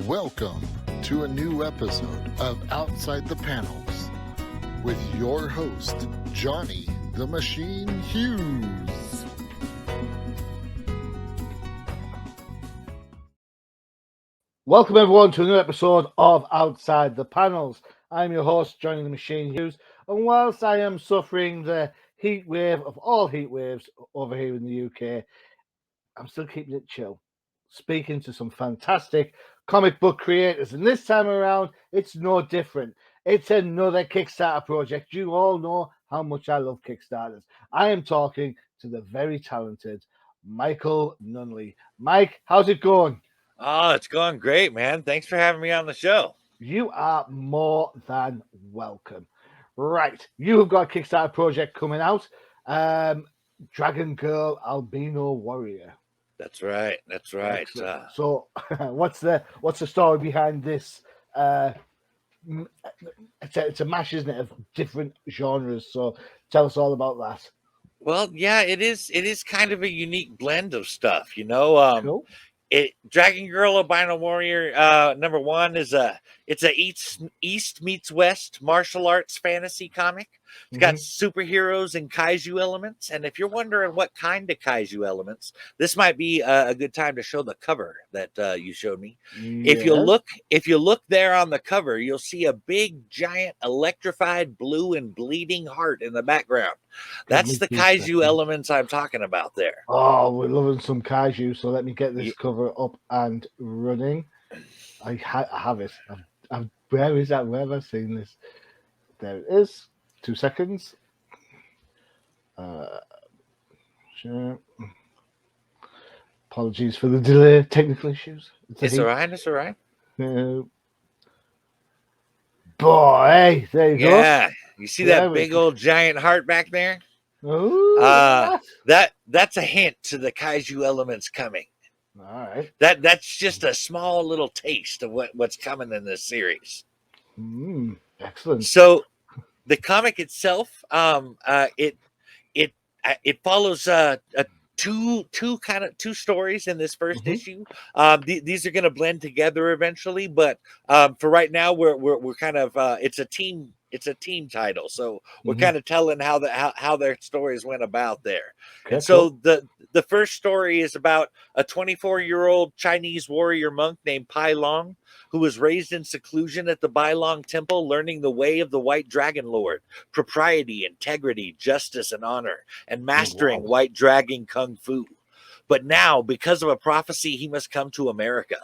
Welcome to a new episode of Outside the Panels with your host, Johnny the Machine Hughes. Welcome everyone to a new episode of Outside the Panels. I'm your host, Johnny the Machine Hughes, and whilst I am suffering the heat wave of all heat waves over here in the UK, I'm still keeping it chill, speaking to some fantastic comic book creators, and this time around, it's no different. It's another Kickstarter project. You all know how much I love Kickstarters. I am talking to the very talented Michael Nunneley. Mike, how's it going? Oh, it's going great, man. Thanks for having me on the show. You are more than welcome. Right, you have got a Kickstarter project coming out. Dragon Girl, Albino Warrior. That's right. That's right. So, what's the story behind this? It's a mash, isn't it, of different genres? So, tell us all about that. Well, yeah, it is. It is kind of a unique blend of stuff, you know. Cool. Dragon Girl Abino Warrior number one is it's a East meets West martial arts fantasy comic. It's got superheroes and kaiju elements, and if you're wondering what kind of kaiju elements, this might be a good time to show the cover that you showed me. Yeah. If you look there on the cover, you'll see a big giant electrified blue and bleeding heart in the background. That's the kaiju elements I'm talking about there. Oh, we're loving some kaiju, so let me get this cover up and running. I have it. Where is that? Where have I seen this? There it is. 2 seconds. Sure. Apologies for the delay. Technical issues. It's all right. It's all right. Boy, there you go. Yeah, you see that big old giant heart back there? Ooh, that's a hint to the kaiju elements coming. All right. That's just a small little taste of what's coming in this series. Excellent. So, the comic itself, it follows two stories in this first issue. These are going to blend together eventually, but for right now, we're kind of it's a team title, so we're kind of telling how their stories went about there. Okay, and so the first story is about a 24-year-old Chinese warrior monk named Pai Long, who was raised in seclusion at the Bai Long Temple, learning the way of the White Dragon Lord, propriety, integrity, justice, and honor, and mastering White Dragon Kung Fu. But now, because of a prophecy, he must come to America.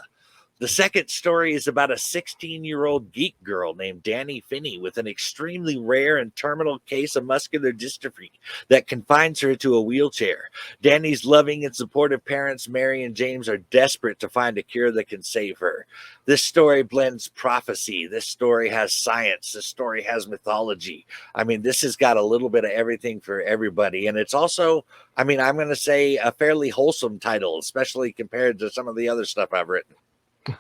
The second story is about a 16-year-old geek girl named Danny Finney with an extremely rare and terminal case of muscular dystrophy that confines her to a wheelchair. Danny's loving and supportive parents, Mary and James, are desperate to find a cure that can save her. This story blends prophecy. This story has science. This story has mythology. I mean, this has got a little bit of everything for everybody. And it's also, I mean, I'm going to say a fairly wholesome title, especially compared to some of the other stuff I've written.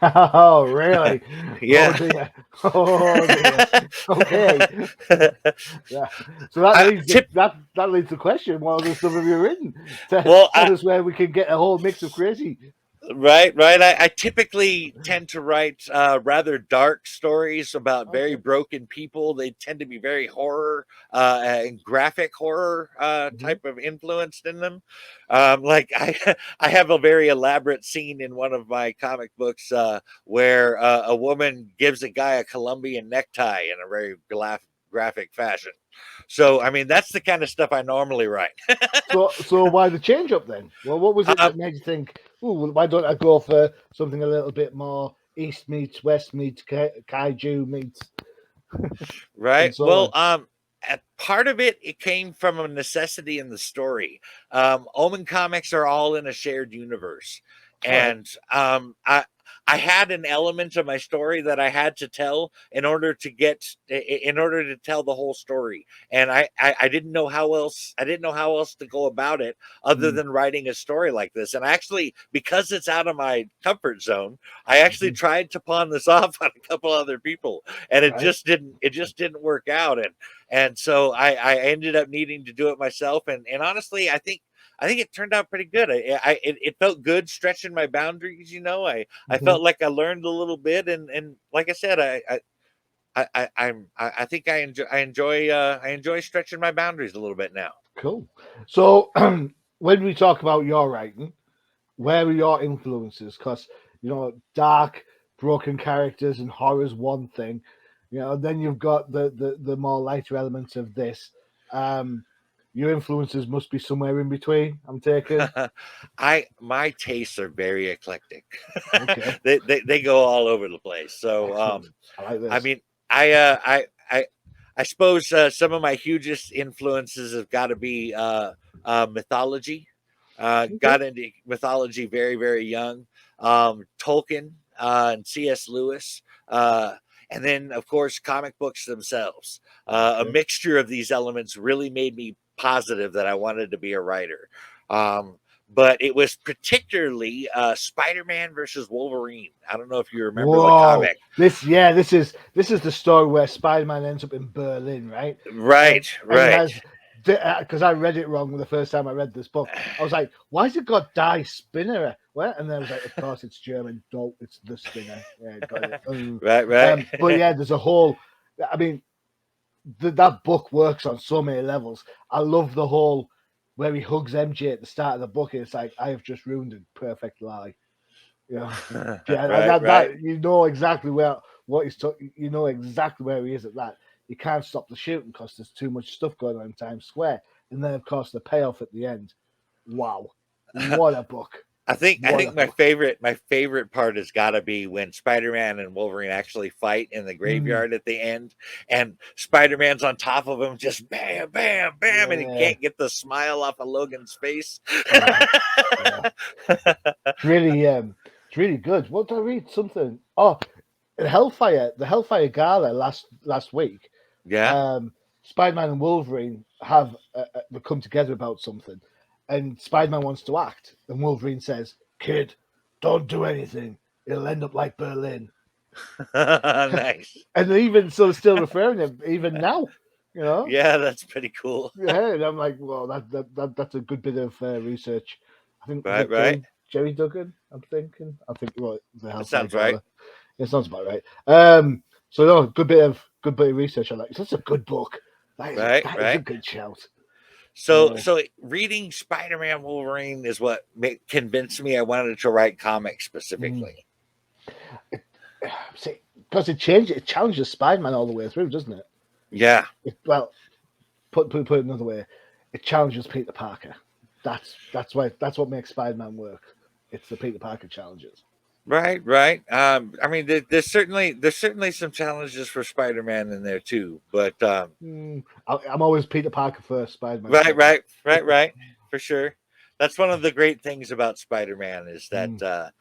Oh, really? Yeah. Oh, dear. Okay. Yeah. So that leads to the question: what other stuff have you written? Tell us where we can get a whole mix of crazy. Right. I typically tend to write rather dark stories about very broken people. They tend to be very horror and graphic horror type of influenced in them. Like I have a very elaborate scene in one of my comic books where a woman gives a guy a Colombian necktie in a very graphic fashion. So, I mean, that's the kind of stuff I normally write. So why the change up then? Well, what was it that made you think, why don't I go for something a little bit more East meets West meets kaiju meets? Right. Well, part of it came from a necessity in the story. Omen comics are all in a shared universe. And I had an element of my story that I had to tell in order to tell the whole story. And I didn't know how else to go about it other than writing a story like this. And actually, because it's out of my comfort zone, I actually tried to pawn this off on a couple other people, and it just didn't work out. And so I ended up needing to do it myself. And honestly, I think think it turned out pretty good. It felt good stretching my boundaries. You know, I Mhm. felt like I learned a little bit, and like I said, I think I enjoy stretching my boundaries a little bit now. Cool. So when we talk about your writing, where are your influences? Because dark, broken characters and horror's one thing. Then you've got the more lighter elements of this. Your influences must be somewhere in between. I'm taking. My tastes are very eclectic. Okay, They go all over the place. So excellent. I like I this. mean, I suppose some of my hugest influences have got to be mythology. Okay. Got into mythology very, very young. Tolkien and C.S. Lewis. And then, of course, comic books themselves. A Okay. mixture of these elements really made me positive that I wanted to be a writer. But it was particularly Spider-Man versus Wolverine. I don't know if you remember the Whoa! comic. This is the story where Spider-Man ends up in Berlin, right? Right, And he right. has, because I read it wrong the first time I read this book. I was like, why has it got Die Spinner? What? And then I was like, of course it's German. No, it's the Spinner. Yeah, got it. Right. But yeah, there's a whole. I mean, that book works on so many levels. I love the whole where he hugs MJ at the start of the book. And it's like, I have just ruined a perfect lie. Yeah, Right. that you know exactly what he's talking. You know exactly where he is at that. You can't stop the shooting because there's too much stuff going on in Times Square, and then of course the payoff at the end. Wow, what a book! I think What a my book. favorite part has got to be when Spider-Man and Wolverine actually fight in the graveyard at the end, and Spider-Man's on top of him, just bam, bam, bam, and he Yeah, can't get the smile off of Logan's face. yeah, yeah. It's really good. What did I read? Something. Oh, the Hellfire Gala last week. Yeah. Spider-Man and Wolverine have come together about something, and Spider-Man wants to act, and Wolverine says, "Kid, don't do anything. It'll end up like Berlin." Nice. And even so, still referring to him even now, you know. Yeah, that's pretty cool. Yeah, and I'm like, well, that's a good bit of research. I think was Right, it right. Jerry Duggan? I'm thinking. I think well, the That Hellfire sounds right. Gala. It sounds about right. So no, good bit of research on that. That's a good book. That is Right, that is a right. good shout. So, Yeah. so reading Spider-Man Wolverine is what convinced me I wanted to write comics specifically. See, because it challenges Spider-Man all the way through, doesn't it? Yeah. Well, put it another way, it challenges Peter Parker. That's what makes Spider-Man work. It's the Peter Parker challenges. Right, right. I mean, there's certainly some challenges for Spider-Man in there too, but I'm always Peter Parker first, Spider-Man right, second. right, for sure. That's one of the great things about Spider-Man is that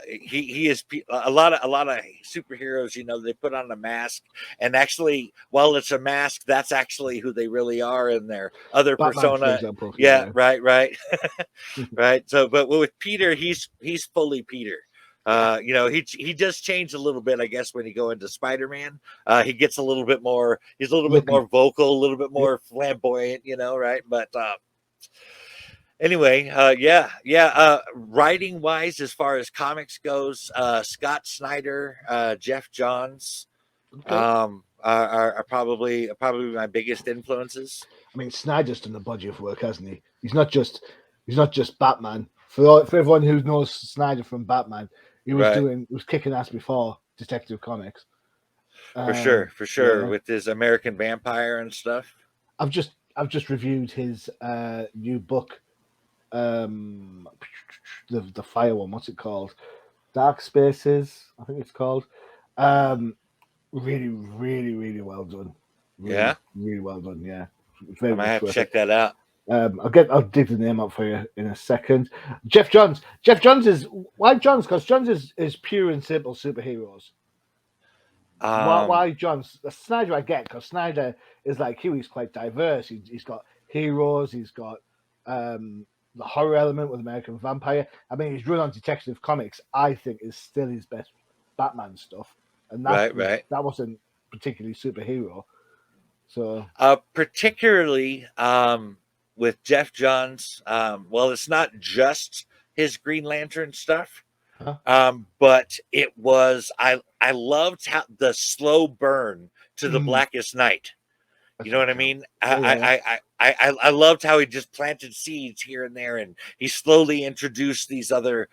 he is a lot of superheroes. You know, they put on a mask, and actually, while it's a mask, that's actually who they really are in their other Batman, for persona. example. Yeah, right, right. So, but with Peter, he's fully Peter. You know, he just changed a little bit, I guess, when you go into Spider-Man. He gets a little bit more, he's a little bit more vocal, a little bit more flamboyant, you know, right? But anyway, writing wise, as far as comics goes, Scott Snyder, Jeff Johns, are probably my biggest influences. I mean, Snyder's done a body of work, hasn't he? He's not just Batman. For everyone who knows Snyder from Batman, he was kicking ass before Detective Comics. For sure, Yeah. with his American Vampire and stuff. I've just reviewed his new book, the fire one. What's it called? Dark Spaces, I think it's called. Really, really, really well done. Really, really well done. Yeah, I might have to check that out. I'll dig the name up for you in a second. Jeff Johns. Why Johns? Because Johns is pure and simple superheroes. Why Johns? Snyder I get, because Snyder is like Hughes, he's quite diverse. He's got heroes. He's got the horror element with American Vampire. I mean, his run on Detective Comics, I think, is still his best Batman stuff, and that wasn't particularly superhero. So particularly Jeff Johns. Well, it's not just his Green Lantern stuff, Huh? but it was I loved how the slow burn to the Blackest Night. You know what I mean? I loved how he just planted seeds here and there, and he slowly introduced these other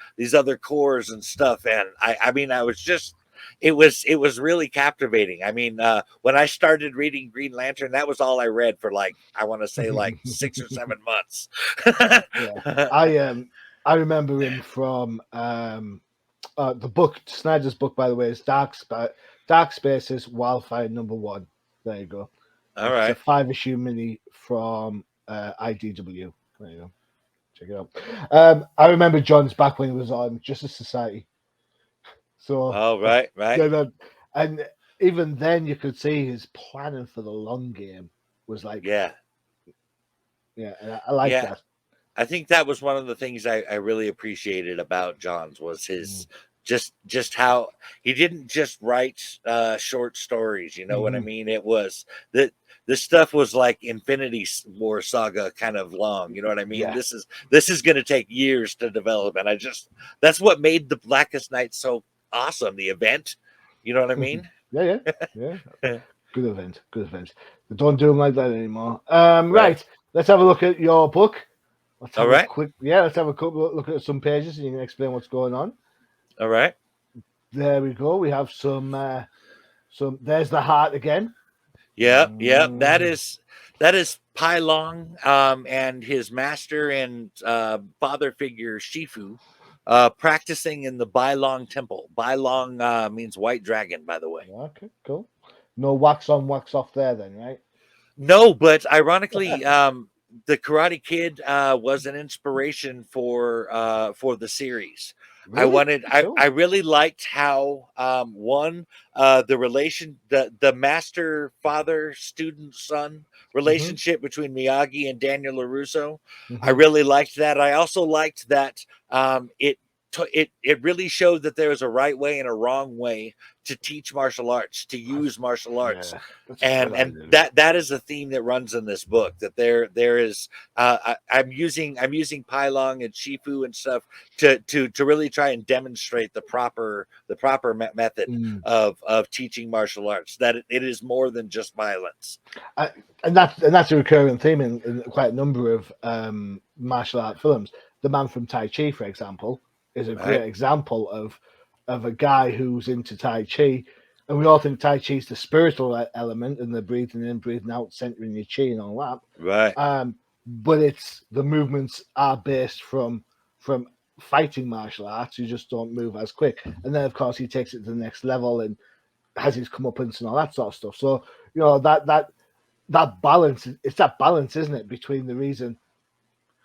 cores and stuff. And I mean, I was just it was really captivating. I mean, when I started reading Green Lantern, that was all I read for like I want to say like 6 or 7 months. Yeah, I remember him from the book. Snyder's book, by the way, is Dark Spaces Wildfire #1. There you go. All It's a right. 5-issue mini from IDW. There you go. Check it out. I remember John's back when he was on Justice Society. So, Oh, right. and even then, you could see his planning for the long game was like, Yeah. and I like Yeah. that. I think that was one of the things I really appreciated about Johns was his just how he didn't just write short stories. You know what I mean? It was that this stuff was like Infinity War saga kind of long. You know what I mean? Yeah. This is going to take years to develop, and that's what made the Blackest Night so awesome. The event, you know what I mean? Yeah. Good event. They don't do them like that anymore. Right. Let's have a look at your book. Let's have a quick look at some pages, and you can explain what's going on. All right. There we go. We have some. There's the heart again. Yeah. That is Pai Long and his master and father figure Shifu practicing in the Bai Long Temple. Bai Long means white dragon, by the way. Okay, cool. No wax on, wax off there, then, right? No, but ironically, the Karate Kid was an inspiration for the series. Really? I really liked how the relation, the master father student son relationship between Miyagi and Daniel LaRusso. I really liked that. I also liked that it really showed that there is a right way and a wrong way to teach martial arts, to use martial arts. And that is a theme that runs in this book, that there is I'm using Pai Long and Shifu and stuff to really try and demonstrate the proper method of teaching martial arts, that it is more than just violence. And that's a recurring theme in quite a number of martial art films. The Man from Tai Chi, for example, is a great example of a guy who's into Tai Chi, and we all think Tai Chi is the spiritual element and the breathing in, breathing out, centering your chi and all that. Right. But it's the movements are based from fighting martial arts. You just don't move as quick, and then of course he takes it to the next level and has his comeuppance and all that sort of stuff. So that balance, it's that balance, isn't it, between the reason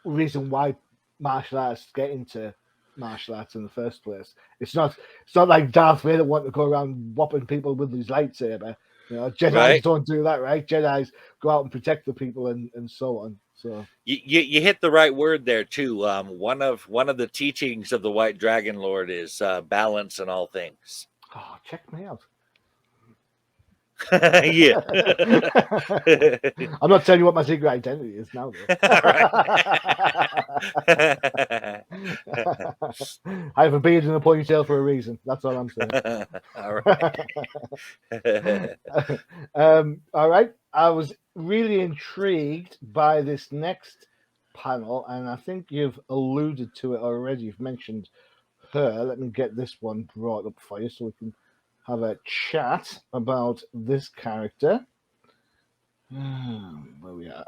why martial arts get into martial arts in the first place. It's not like Darth Vader wanting to go around whopping people with his lightsaber. Jedis don't do that, right? Jedis go out and protect the people and so on. So you hit the right word there too. One of the teachings of the White Dragon Lord is balance in all things. Oh, check me out. Yeah. I'm not telling you what my secret identity is now, though. I have a beard and a ponytail for a reason. That's all I'm saying. All right. I was really intrigued by this next panel, and I think you've alluded to it already. You've mentioned her. Let me get this one brought up for you so we can have a chat about this character. Where we are.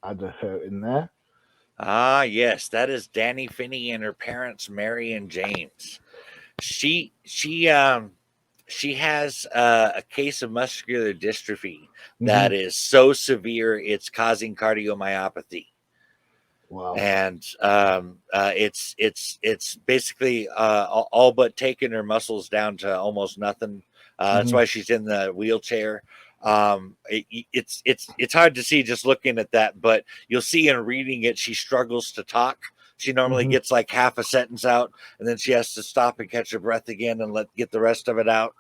Add her in there. Ah, yes, that is Danny Finney and her parents, Mary and James. She has a case of muscular dystrophy that is so severe it's causing cardiomyopathy. Wow. And it's basically all but taken her muscles down to almost nothing. That's why she's in the wheelchair. It's hard to see just looking at that, but you'll see in reading it, she struggles to talk. She normally gets like half a sentence out, and then she has to stop and catch her breath again and get the rest of it out.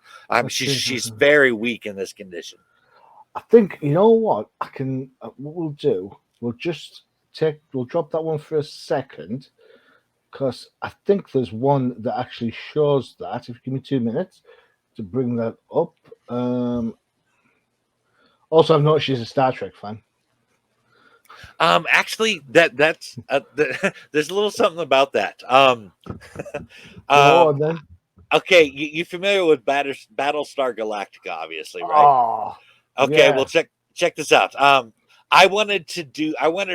She's very weak in this condition. I think, you know what, what we'll do, we'll just we'll drop that one for a second, because I think there's one that actually shows that. If you give me 2 minutes to bring that up. Also, I've noticed she's a Star Trek fan. Actually, that's there's a little something about that. Go on, then. Okay, you familiar with Battlestar Galactica, obviously, right? Oh, okay, yeah. well check this out. I wanted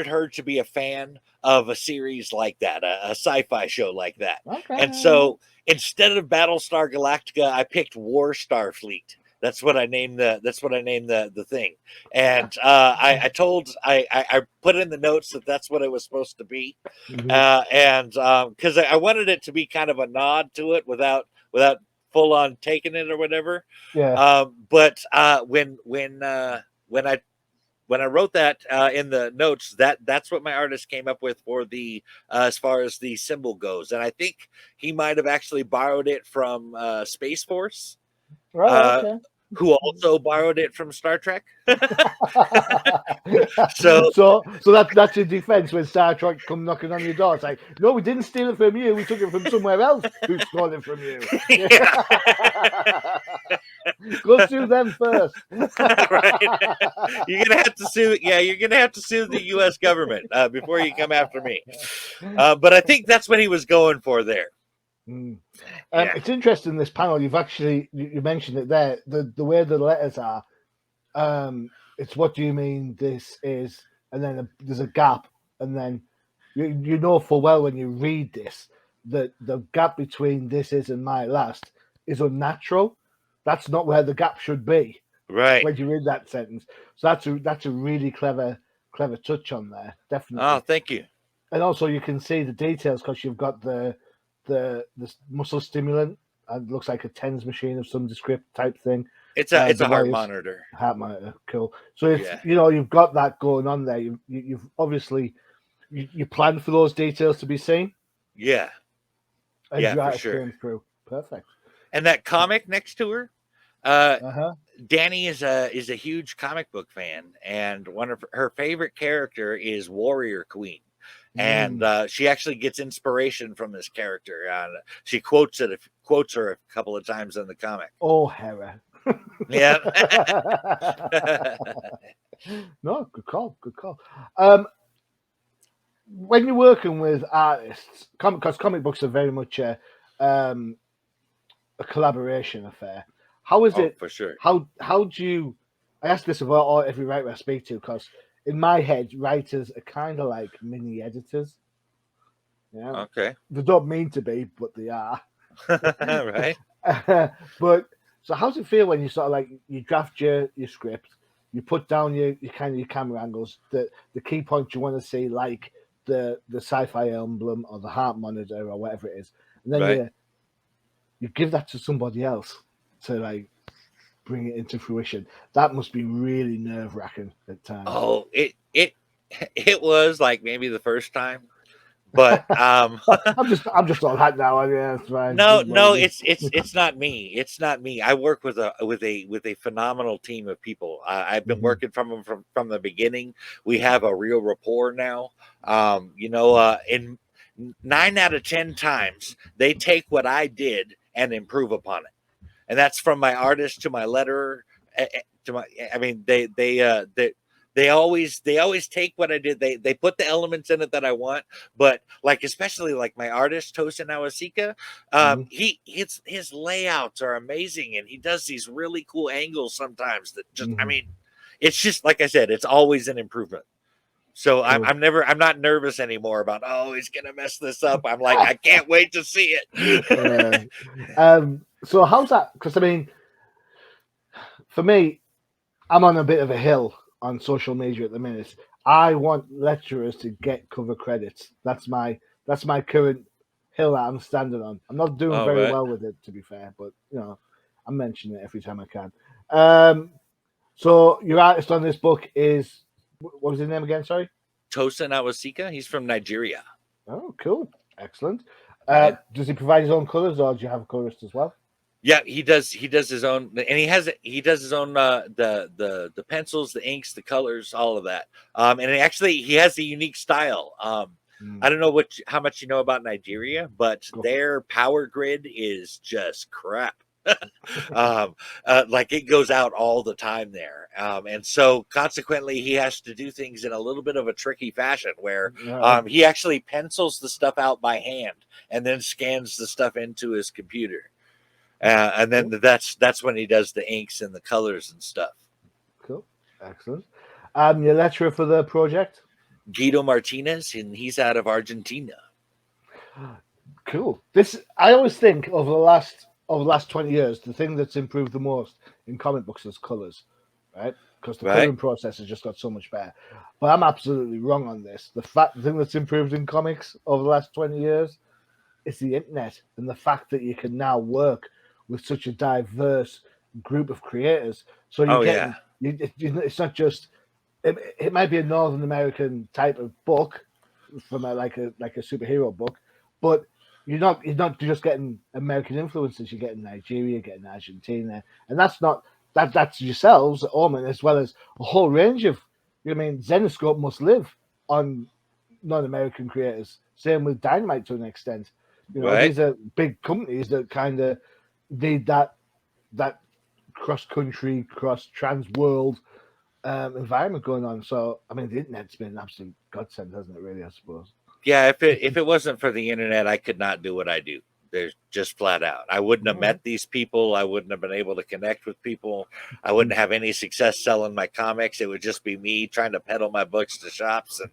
her to be a fan of a series like that, a sci-fi show like that. Okay. And so instead of Battlestar Galactica, I picked War Starfleet. That's what I named the thing. And I put in the notes that that's what it was supposed to be. And because I wanted it to be kind of a nod to it without full on taking it or whatever. Yeah. But when I wrote that in the notes, that's what my artist came up with for the as far as the symbol goes, and I think he might have actually borrowed it from Space Force, Okay. who also borrowed it from Star Trek. so that's your defense when Star Trek come knocking on your door. It's like, no, we didn't steal it from you. We took it from somewhere else who stole it from you. Go sue them first. Right. You're gonna have to sue. Yeah, you're gonna have to sue the U.S. government before you come after me. But I think that's what he was going for there. It's interesting, this panel. You've actually you mentioned it there. The way the letters are. It's what do you mean this is, and then there's a gap, and then you know full well when you read this that the gap between this is and my last is unnatural. That's not where the gap should be. Right. When you read that sentence. So that's a really clever touch on there. Definitely. Oh, thank you. And also you can see the details because you've got the muscle stimulant, and it looks like a TENS machine of some descript type thing. It's a heart monitor. Heart monitor, cool. So it's you've got that going on there. You've obviously you plan for those details to be seen. Yeah. And for sure. Through. Perfect. And that comic next to her, Danny is a huge comic book fan, and one of her favorite character is Warrior Queen. And she actually gets inspiration from this character. She quotes her a couple of times in the comic. Oh, Hera. Yeah. No, good call. When you're working with artists, because comic books are very much a collaboration affair. How is it? For sure. How do you? I ask this about every writer I speak to, because in my head, writers are kind of like mini editors. Yeah. Okay. They don't mean to be, but they are. Right. But so, how does it feel when you sort of like you draft your script, you put down your camera angles, the key points you want to see, like the sci-fi emblem or the heart monitor or whatever it is, and then you give that to somebody else to like bring it into fruition. That must be really nerve-wracking at times. Oh, it was like maybe the first time, but I'm just all that now. Yeah, it's fine. No, it's not me. It's not me. I work with a phenomenal team of people. I've been working from the beginning. We have a real rapport now. In 9 out of 10 times, they take what I did and improve upon it. And that's from my artist to my letterer. They always take what I did. They put the elements in it that I want, but like especially like my artist Tosin Awasika, his layouts are amazing, and he does these really cool angles sometimes that just it's just like I said, it's always an improvement. So I'm not nervous anymore about he's gonna mess this up. I'm like, I can't wait to see it. So how's that? Because for me, I'm on a bit of a hill on social media at the minute. I want lecturers to get cover credits. That's my current hill that I'm standing on. I'm not doing very well with it, to be fair, but I'm mentioning it every time I can. So your artist on this book is, what was his name again? Sorry, Tosin Awasika. He's from Nigeria. Oh, cool, excellent. Does he provide his own colors, or do you have a colorist as well? Yeah, he does. He does his own, and he does his own the pencils, the inks, the colors, all of that. And actually, he has a unique style. I don't know how much you know about Nigeria, but their power grid is just crap. Like it goes out all the time there, and so consequently, he has to do things in a little bit of a tricky fashion where he actually pencils the stuff out by hand and then scans the stuff into his computer. And then that's when he does the inks and the colors and stuff. Cool, excellent. Your lecturer for the project, Guido Martinez, and he's out of Argentina. Cool. This I always think over the last 20 years, the thing that's improved the most in comic books is colors, right? Because the coloring process has just got so much better. But I'm absolutely wrong on this. The thing that's improved in comics over the last 20 years is the internet and the fact that you can now work with such a diverse group of creators. So it's not just it might be a Northern American type of book from like a superhero book, but you're not just getting American influences. You're getting Nigeria, you're getting Argentina, and that's yourselves, Omen, as well as a whole range of. Zenoscope must live on non-American creators. Same with Dynamite to an extent. These are big companies that kind of need that cross-country, cross-trans-world environment going on. So, the internet's been an absolute godsend, hasn't it, really, I suppose? Yeah, if it wasn't for the internet, I could not do what I do. They're just flat out. I wouldn't have met these people. I wouldn't have been able to connect with people. I wouldn't have any success selling my comics. It would just be me trying to peddle my books to shops. And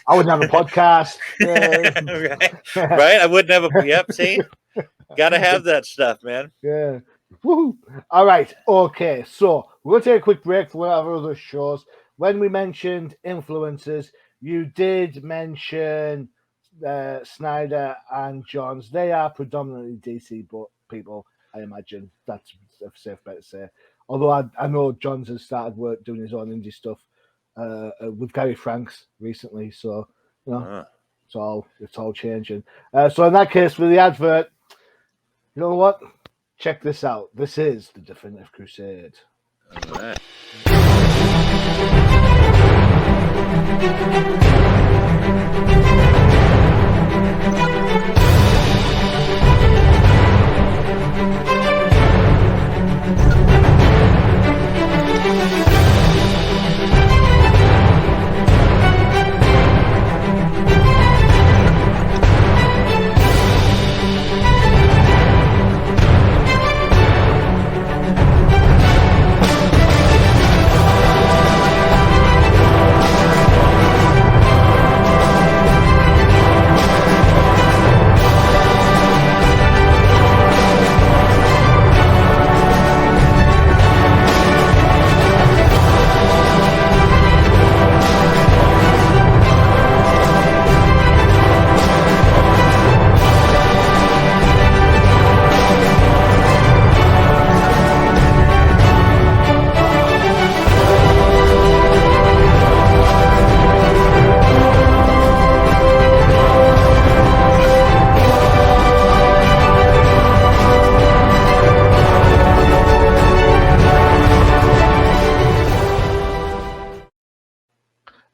I wouldn't have a podcast. Right? I wouldn't have a... Yep, see? Got to have that stuff, man. Yeah. Woo-hoo. All right. Okay. So we're going to take a quick break for our other shows. When we mentioned influencers, you did mention Snyder and Johns. They are predominantly DC people, I imagine. That's a safe bet to say. Although I know Johns has started doing his own indie stuff with Gary Franks recently. So, it's all changing. So in that case, for the advert, you know what? Check this out. This is the Definitive Crusade. All right.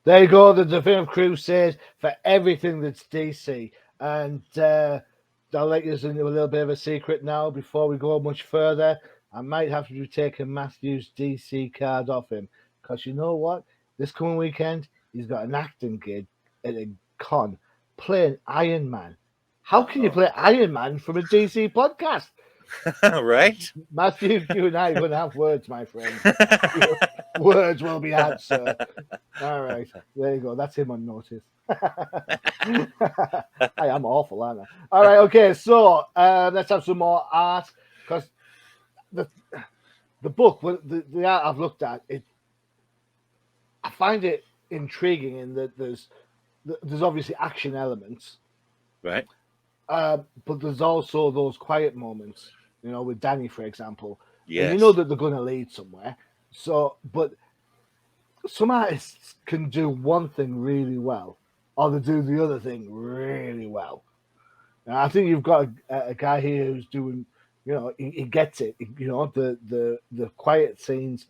There you go, the Definitive Crusade for everything that's DC. And I'll let you into a little bit of a secret now before we go much further. I might have to be taking Matthew's DC card off him. Because you know what? This coming weekend, he's got an acting gig at a con playing Iron Man. How can you play Iron Man from a DC podcast? Right? Matthew, you and I are going to have words, my friend. Words will be had, sir. All right, there you go. That's him on notice. I am awful, aren't I? All right, okay. So let's have some more art, because the book, the art I've looked at, I find it intriguing in that there's obviously action elements, right? But there's also those quiet moments, with Danny, for example. Yes. And you know that they're going to lead somewhere. So, but some artists can do one thing really well, or they do the other thing really well. And I think you've got a guy here who's doing You know, he gets it. You know, the quiet scenes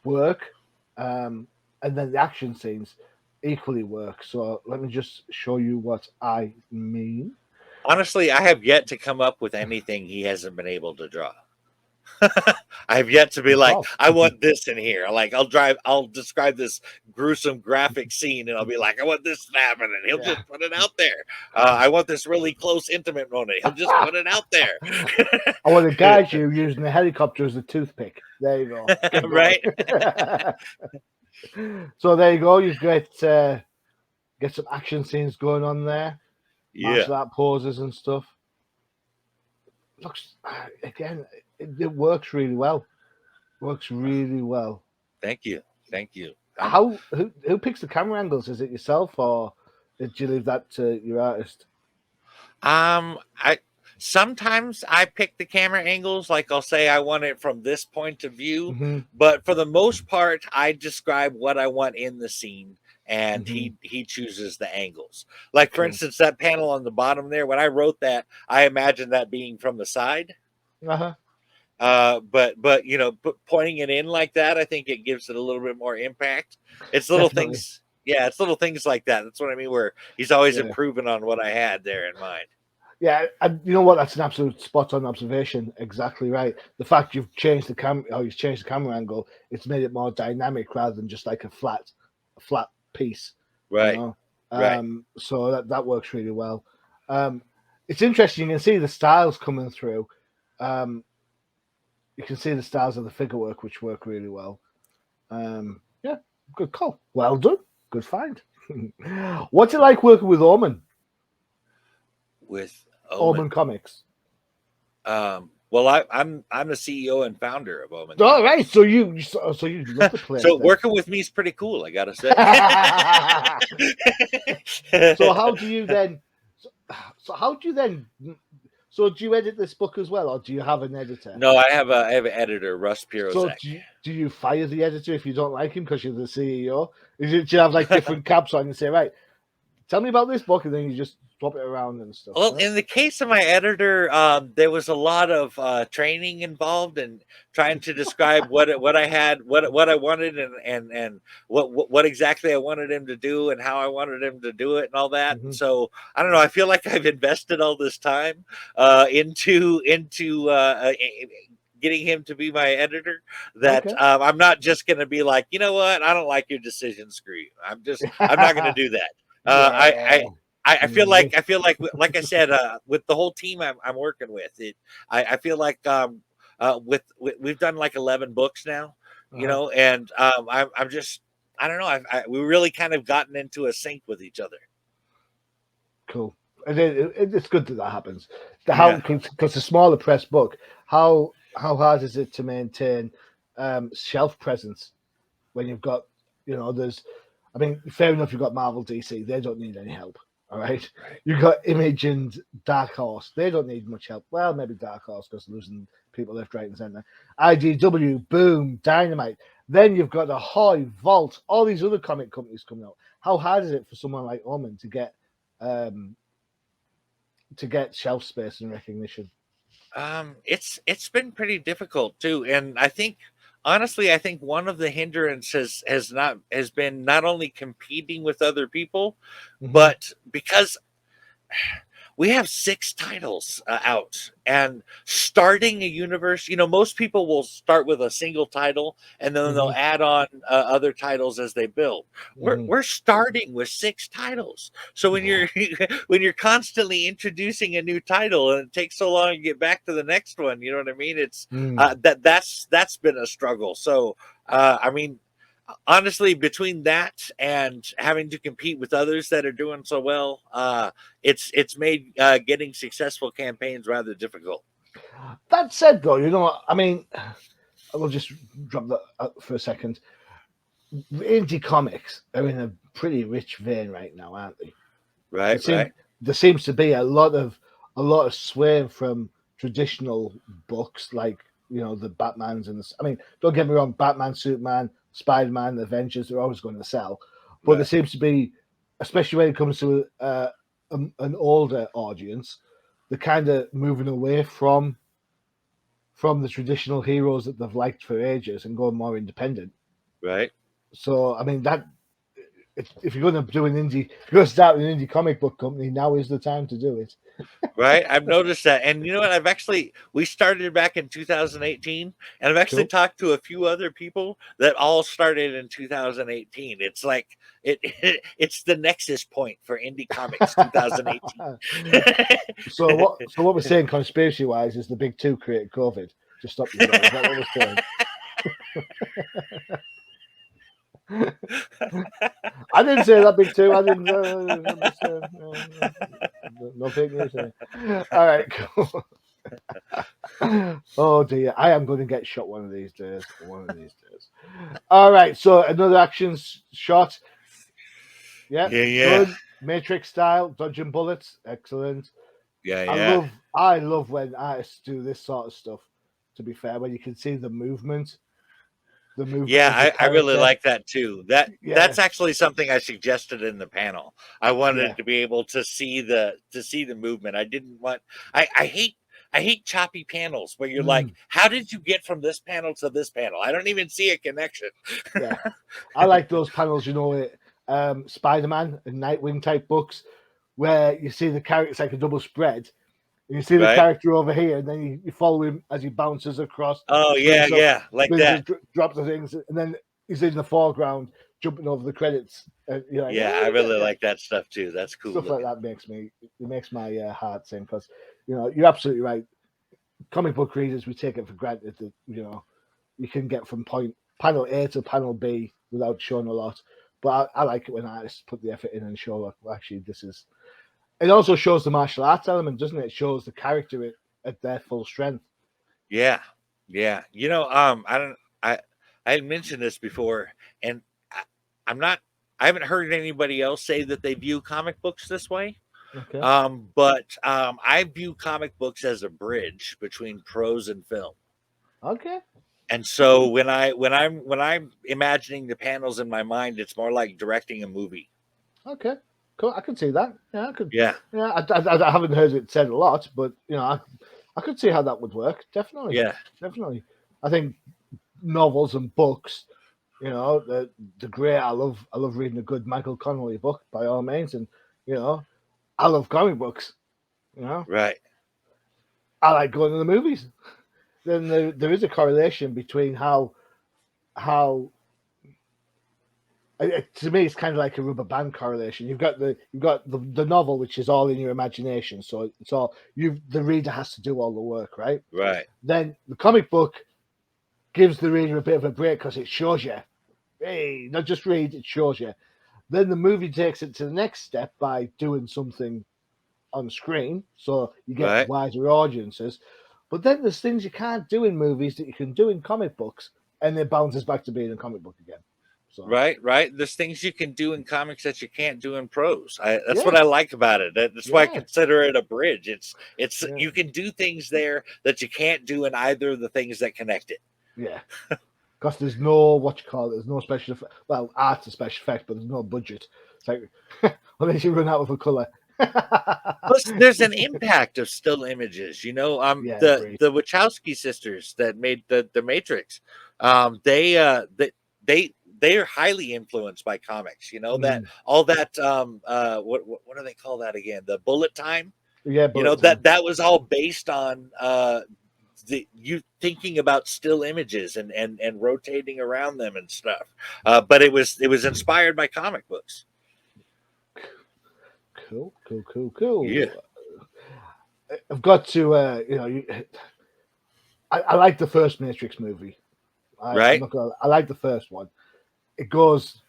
work, and then the action scenes equally work. So let me just show you what I mean. Honestly, I have yet to come up with anything he hasn't been able to draw. I have yet to be like, Oh. I want this in here. Like I'll describe this gruesome graphic scene, and I'll be like, I want this to happen, and he'll just put it out there. I want this really close, intimate moment. He'll just put it out there. I want to guide you using the helicopter as a toothpick. There you go. Right. So there you go. You get some action scenes going on there. Yeah. Martial art poses and stuff. Looks again. It works really well. Works really well. Thank you. Who picks the camera angles? Is it yourself, or did you leave that to your artist? I sometimes I pick the camera angles. Like I'll say I want it from this point of view, but for the most part, I describe what I want in the scene, and he chooses the angles. Like for instance, that panel on the bottom there. When I wrote that, I imagined that being from the side. But you know, pointing it in like that, I think it gives it a little bit more impact. It's little things. Yeah, it's little things like that. That's what I mean. Where he's always improving on what I had there in mind. Yeah, and you know what? That's an absolute spot-on observation. Exactly right. The fact you've changed the you've changed the camera angle, it's made it more dynamic rather than just like a flat piece. Right. You know? Right. So that works really well. It's interesting. You can see the styles coming through. You can see the styles of the figure work, which work really well. Yeah, good call. Well done. Good find. What's it like working with Omen? With Omen Comics. Well, I'm the CEO and founder of Omen. All right, so you love the place. So working with me is pretty cool, I gotta say. So how do you then? So do you edit this book as well, or do you have an editor? No, I have an editor, Russ Pirozek. So do you fire the editor if you don't like him because you're the CEO? Do you have like different caps on and say, right, tell me about this book, and then you just swap it around and stuff? Well, in the case of my editor, there was a lot of training involved and trying to describe what I had, what I wanted, and what exactly I wanted him to do and how I wanted him to do it and all that. And so I don't know. I feel like I've invested all this time into getting him to be my editor. That I'm not just going to be like, you know what, I don't like your decision. Screw you. I'm not going to do that. I feel like I said, with the whole team I'm working with it, I feel like we've done like 11 books now, you know, and I'm just, I don't know, we really kind of gotten into a sync with each other. Cool. And it's good that happens. Because the smaller press book, how hard is it to maintain shelf presence when you've got, you know, fair enough, you've got Marvel, DC, they don't need any help. All right. You've got Image and Dark Horse. They don't need much help. Well, maybe Dark Horse because losing people left, right, and center. IDW, Boom, Dynamite. Then you've got Ahoy, Vault, all these other comic companies coming out. How hard is it for someone like Omen to get shelf space and recognition? It's been pretty difficult too, and I think honestly, I think one of the hindrances has been not only competing with other people, but because we have 6 titles out, and starting a universe, you know, most people will start with a single title and then they'll add on other titles as they build. We're starting with 6 titles. So when you're constantly introducing a new title and it takes so long to get back to the next one, you know what I mean? It's that's been a struggle. So I mean, honestly, between that and having to compete with others that are doing so well, it's made getting successful campaigns rather difficult. That said, though, you know, I mean, we'll just drop that for a second. Indie comics are in a pretty rich vein right now, aren't they? Right. There seems to be a lot of sway from traditional books, like, you know, the Batmans and I mean, don't get me wrong, Batman, Superman, Spider-Man, Avengers, they're always going to sell. But there seems to be, especially when it comes to an older audience, they're kind of moving away from from the traditional heroes that they've liked for ages and going more independent. Right. So, I mean, that if you're going to do an indie, if you're going to start an indie comic book company, now is the time to do it. Right. I've noticed that. And you know what? We started back in 2018, and I've actually Cool. talked to a few other people that all started in 2018. It's like it's the nexus point for indie comics, 2018. So what we're saying conspiracy wise is the big two created COVID to stop you guys. Is that what we're saying? I didn't say that big two. I didn't. No fake news here. All right, cool. Oh dear, I am going to get shot one of these days. One of these days. All right, so another action shot. Yeah. Good. Matrix style, dodging bullets. Excellent. Yeah. I love when artists do this sort of stuff. To be fair, when you can see the movement. Yeah, I really like that too. That's actually something I suggested in the panel. I wanted to be able to see the movement. I didn't want. I hate choppy panels where you're like, how did you get from this panel to this panel? I don't even see a connection. Yeah, I like those panels. You know, Spider-Man and Nightwing type books where you see the character, it's like a double spread. And you see the character over here, and then you follow him as he bounces across. Oh yeah, like that. Drops the things, and then he's in the foreground, jumping over the credits. Like, I really like that stuff too. That's cool. Stuff like that makes my heart sing, because you're absolutely right. Comic book readers, we take it for granted that you can get from panel A to panel B without showing a lot. But I like it when artists put the effort in and show, like, well, actually, this is. It also shows the martial arts element, doesn't it? It shows the character at their full strength. Yeah. I had mentioned this before, and I haven't heard anybody else say that they view comic books this way. Okay. But I view comic books as a bridge between prose and film. Okay. And so when I'm imagining the panels in my mind, it's more like directing a movie. Okay. Cool. I could see that. Yeah, I could. Yeah. Yeah. I haven't heard it said a lot, but I could see how that would work. Definitely. Yeah. Definitely. I think novels and books, the great. I love reading a good Michael Connelly book by all means, and I love comic books. Right. I like going to the movies. Then there is a correlation between how to me it's kind of like a rubber band correlation. You've got the novel, which is all in your imagination, so it's all the reader has to do all the work, right? Right. Then the comic book gives the reader a bit of a break because it shows you, hey, not just read, it shows you. Then the movie takes it to the next step by doing something on screen, so you get wider audiences. But then there's things you can't do in movies that you can do in comic books, and it bounces back to being a comic book again. So. Right. There's things you can do in comics that you can't do in prose. That's what I like about it. That's why I consider it a bridge. It's you can do things there that you can't do in either of the things that connect it. Yeah. Because there's no, there's no special effect. Well, art's a special effect, but there's no budget. It's like, unless you run out of a color. Plus, there's an impact of still images. The Wachowski sisters that made the Matrix, they're highly influenced by comics. That all that what do they call that again? The bullet time. Yeah, that was all based on you thinking about still images and rotating around them and stuff. But it was inspired by comic books. Cool. Yeah. I've got to, I like the first Matrix movie. I like the first one. It goes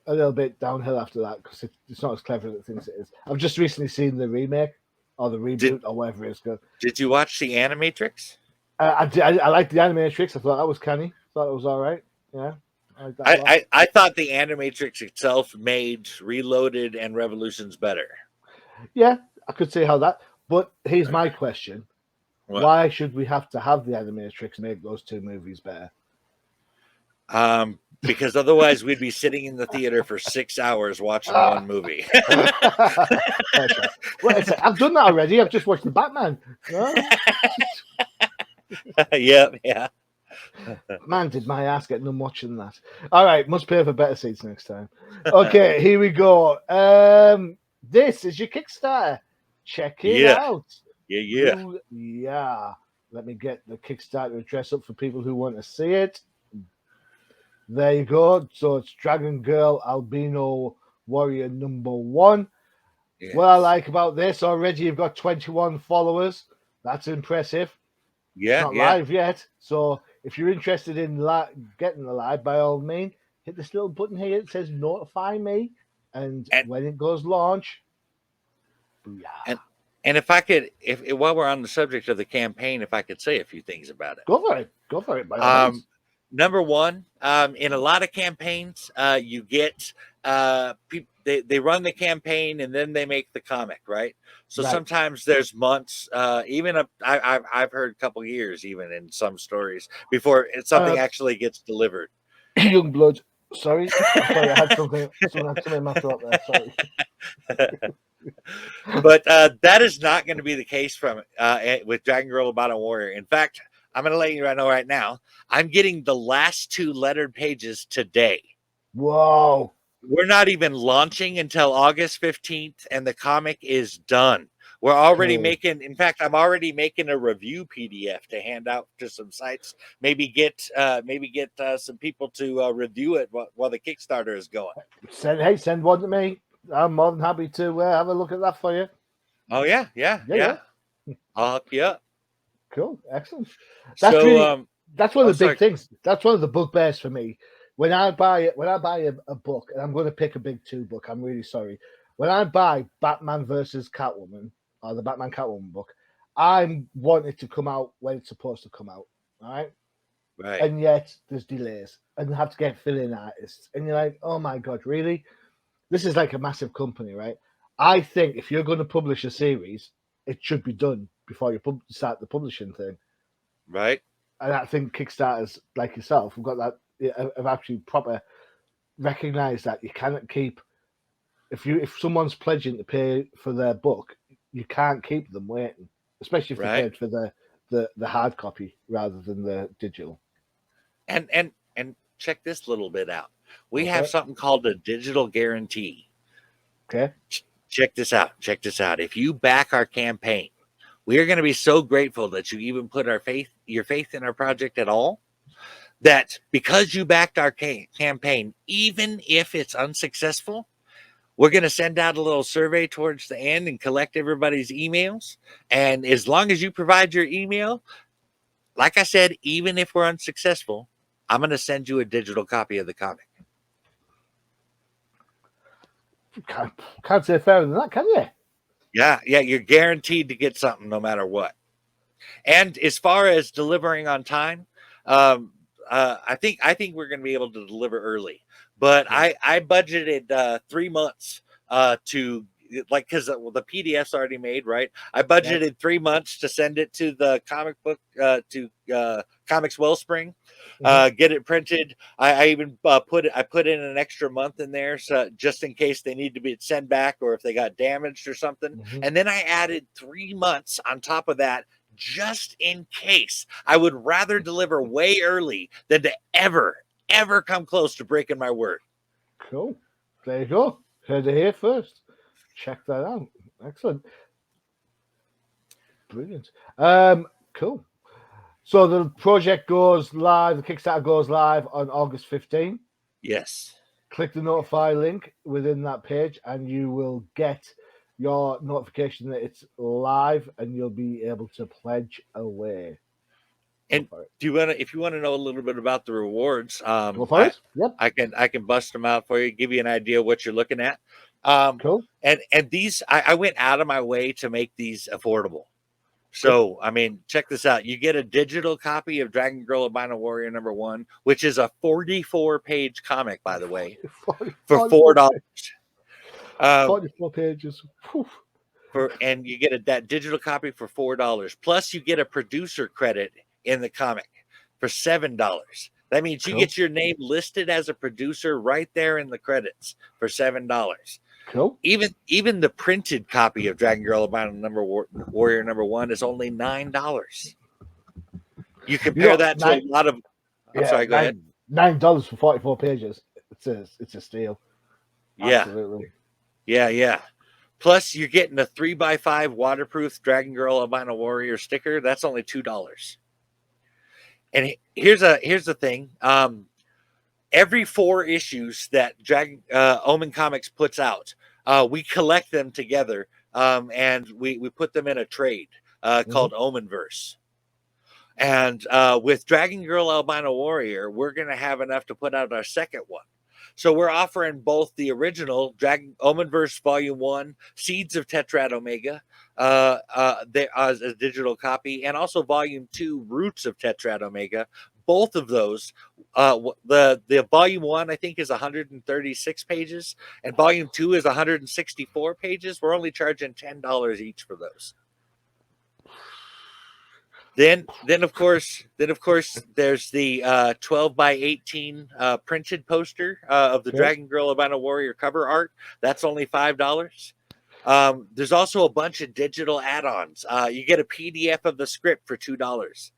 a little bit downhill after that because it's not as clever as it thinks it is. I've just recently seen the remake or the reboot or whatever it's called. Did you watch the Animatrix? I liked the Animatrix. I thought that was canny. Thought it was all right. Yeah. I thought the Animatrix itself made Reloaded and Revolutions better. Yeah, I could see how that. But here's my question: why should we have to have the Animatrix make those two movies better? Because otherwise we'd be sitting in the theater for 6 hours watching one movie. I've done that already. I've just watched the Batman. No? Yeah. Man, did my ass get none watching that. All right, must pay for better seats next time. Okay, here we go. This is your Kickstarter. Check it Yeah. out. Yeah. Yeah. Let me get the Kickstarter address up for people who want to see it. There you go. So it's Dragon Girl Albino Warrior #1. Yes. What I like about this, already you've got 21 followers. That's impressive. Yeah. It's not live yet. So if you're interested in getting the live, by all means, hit this little button here. It says notify me. And when it goes launch, booyah. And if I could, if while we're on the subject of the campaign, if I could say a few things about it. Go for it. By all means. Number one, in a lot of campaigns, you get they run the campaign and then they make the comic, right? So sometimes there's months, I've heard a couple years, even in some stories, before something actually gets delivered. Young blood. Sorry, I thought I had something in my throat there. Sorry. But that is not going to be the case with Dragon Girl Abino Warrior. In fact, I'm going to let you know right now, I'm getting the last 2 lettered pages today. Whoa. We're not even launching until August 15th, and the comic is done. We're already in fact, I'm already making a review PDF to hand out to some sites. Maybe get some people to review it while the Kickstarter is going. Send one to me. I'm more than happy to have a look at that for you. Oh, yeah. I'll hook you up. Cool. Excellent. That's one of the big things. That's one of the bugbears for me. When I buy a book, and I'm going to pick a big 2 book, I'm really sorry. When I buy Batman versus Catwoman, or the Batman Catwoman book, I want it to come out when it's supposed to come out. All right. Right. And yet there's delays, and you have to get fill-in artists, and you're like, oh my god, really? This is like a massive company, right? I think if you're going to publish a series, it should be done before you start the publishing thing. Right. And I think Kickstarters like yourself have got that, have actually proper recognized that you cannot keep, if someone's pledging to pay for their book, you can't keep them waiting, especially if they paid for the hard copy rather than the digital. And check this little bit out. We have something called a digital guarantee. Okay. Check this out. If you back our campaign, we are going to be so grateful that you even put your faith in our project at all, that because you backed our campaign, even if it's unsuccessful, we're going to send out a little survey towards the end and collect everybody's emails. And as long as you provide your email, like I said, even if we're unsuccessful, I'm going to send you a digital copy of the comic. Can't say fairer than that, can you? Yeah, you're guaranteed to get something no matter what. And as far as delivering on time, I think we're going to be able to deliver early. But I budgeted 3 months to, like, because the PDF's already made, right? I budgeted 3 months to send it to the comic book to Comics Wellspring, get it printed. I even put in an extra month in there, so just in case they need to be sent back or if they got damaged or something. And then I added 3 months on top of that, just in case. I would rather deliver way early than to ever come close to breaking my word. Cool. There you go. Heard it here first. Check that out. Excellent. Brilliant. Cool. So the project goes live, the Kickstarter goes live on August 15th. Yes. Click the notify link within that page and you will get your notification that it's live and you'll be able to pledge away. And if you want to know a little bit about the rewards, Yep. I can bust them out for you, give you an idea of what you're looking at. Cool. And these, I went out of my way to make these affordable. So, I mean, check this out. You get a digital copy of Dragon Girl Abino Warrior #1, which is a 44-page comic, by the way, for $4. 44 pages. And you get that digital copy for $4. Plus, you get a producer credit in the comic for $7. That means you get your name listed as a producer right there in the credits for $7. Cool. Even the printed copy of Dragon Girl Abino Warrior #1 is only $9. You compare that to a lot of. I'm sorry. Go ahead. $9 for 44 pages. It's a steal. Yeah. Absolutely. Yeah. Plus, you're getting a 3x5 waterproof Dragon Girl Abino Warrior sticker. That's only $2. And here's the thing. Every 4 issues that Omen Comics puts out, we collect them together, and we put them in a trade called Omenverse. And with Dragon Girl Abino Warrior, we're going to have enough to put out our second one. So we're offering both the original Omenverse Volume 1, Seeds of Tetrad Omega, as a digital copy, and also Volume 2, Roots of Tetrad Omega. Both of those, the Volume 1, I think, is 136 pages, and Volume 2 is 164 pages. We're only charging $10 each for those. Then of course, there's the 12 by 18 printed poster of the Dragon Girl Abino Warrior cover art. That's only $5. There's also a bunch of digital add-ons. You get a PDF of the script for $2.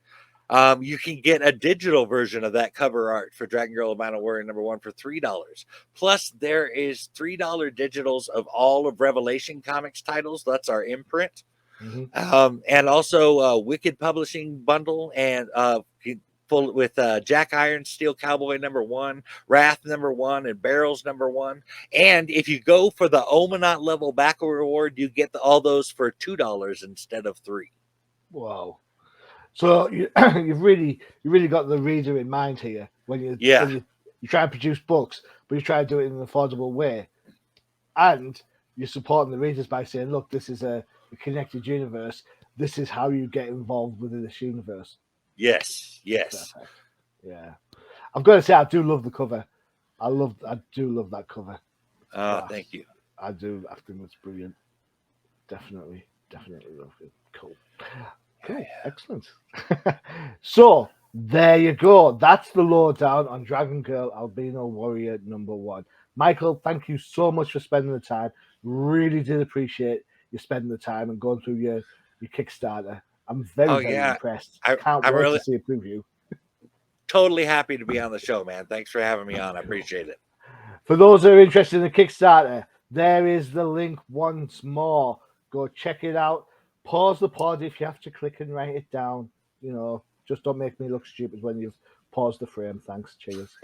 You can get a digital version of that cover art for Dragon Girl Abino Warrior #1 for $3. Plus, there is $3 digitals of all of Revelation Comics titles. That's our imprint. And also Wicked Publishing bundle and full with Jack Iron Steel Cowboy #1, Wrath #1, and Barrels #1. And if you go for the Omenot level back reward, you get all those for $2 instead of $3. Wow! So you've really got the reader in mind here when you try and produce books, but you try to do it in an affordable way, and you're supporting the readers by saying, "Look, this is a connected universe. This is how you get involved within this universe." Yes. Perfect. Yeah, I've got to say I do love the cover. I do love that cover. Thank you. I do. I think it's brilliant. Definitely love it. Cool. Excellent. So there you go. That's the lowdown on Dragon Girl Abino Warrior #1. Michael, thank you so much for spending the time. Really did appreciate you spending the time and going through your Kickstarter. I'm very impressed. I can't wait to see a preview. Totally happy to be on the show, man. Thanks for having me on. I appreciate it. For those that are interested in the Kickstarter, there is the link once more. Go check it out. Pause the pod if you have to click and write it down. Just don't make me look stupid when you've paused the frame. Thanks. Cheers.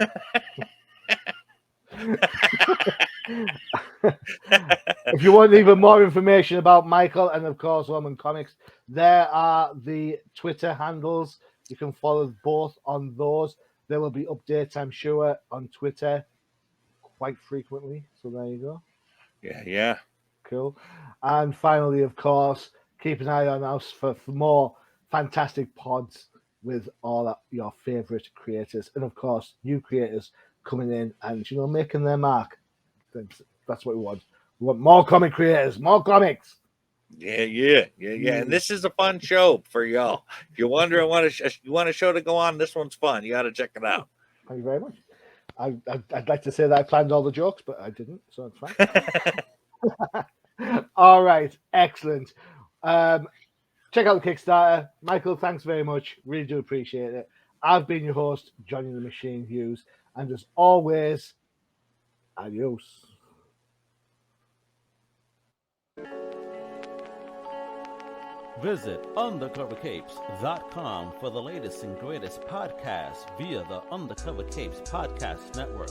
If you want even more information about Michael and, of course, Omen Comics, there are the Twitter handles. You can follow both on those. There will be updates, I'm sure, on Twitter quite frequently. So there you go. Yeah. Cool. And finally, of course, keep an eye on us for more fantastic pods with all your favorite creators. And, of course, new creators coming in and, making their mark. That's what we want. We want more comic creators, more comics. Yeah. And this is a fun show for y'all. If you're wondering you want a show to go on, this one's fun. You got to check it out. Thank you very much. I'd like to say that I planned all the jokes, but I didn't, so it's fine. All right, excellent. Check out the Kickstarter. Michael, thanks very much. Really do appreciate it. I've been your host, Johnny the Machine Hughes, and as always, adios. Visit undercovercapes.com for the latest and greatest podcasts via the Undercover Capes Podcast Network.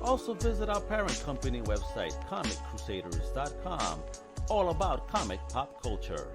Also visit our parent company website, comiccrusaders.shop, all about comic pop culture.